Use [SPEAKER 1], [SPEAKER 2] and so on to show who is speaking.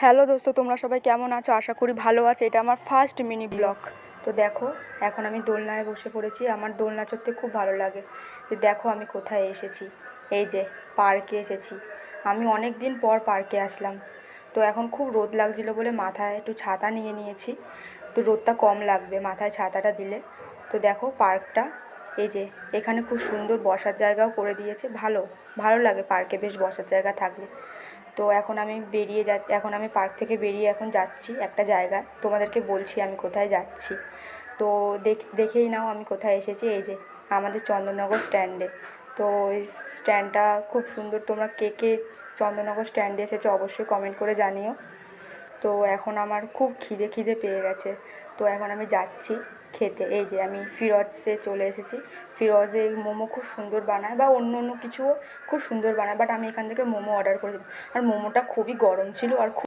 [SPEAKER 1] Hello দোস্ত, তোমরা সবাই কেমন আছো? আশা করি ভালো আছো। এটা আমার ফার্স্ট মিনি ব্লগ। তো দেখো, এখন আমি দোলনায় বসে পড়েছি। আমার দোলনা চড়তে খুব ভালো লাগে। তো দেখো আমি কোথায় এসেছি। এই যে পার্কে এসেছি। আমি অনেক দিন পর পার্কে আসলাম। তো এখন খুব রোদ লাগছিল বলে মাথায় একটু ছাতা নিয়ে নিয়েছি। তো রোদটা কম লাগবে মাথায় ছাতাটা দিলে। তো দেখো পার্কটা, এই যে এখানে খুব সুন্দর বসার জায়গাও করে দিয়েছে। ভালো ভালো লাগে পার্কে বেশ বসার জায়গা থাকলে। তো এখন আমি পার্ক থেকে বেরিয়ে এখন যাচ্ছি একটা জায়গায়। তোমাদেরকে বলছি আমি কোথায় যাচ্ছি। তো দেখেই নাও আমি কোথায় এসেছি। এই যে আমাদের চন্দননগর স্ট্যান্ডে। তো এই স্ট্যান্ডটা খুব সুন্দর। তোমরা কে কে চন্দননগর স্ট্যান্ডে এসেছো অবশ্যই কমেন্ট করে জানিও। তো এখন আমার খুব খিদে খিদে পেয়ে গেছে। তো এখন আমি যাচ্ছি খেতে। এই যে আমি ফিরোজে চলে এসেছি। ফিরোজে মোমো খুব সুন্দর বানায়, বা অন্য অন্য কিছুও খুব সুন্দর বানায়, বাট আমি এখান থেকে মোমো অর্ডার করেছিলাম। আর মোমোটা খুবই গরম ছিল আর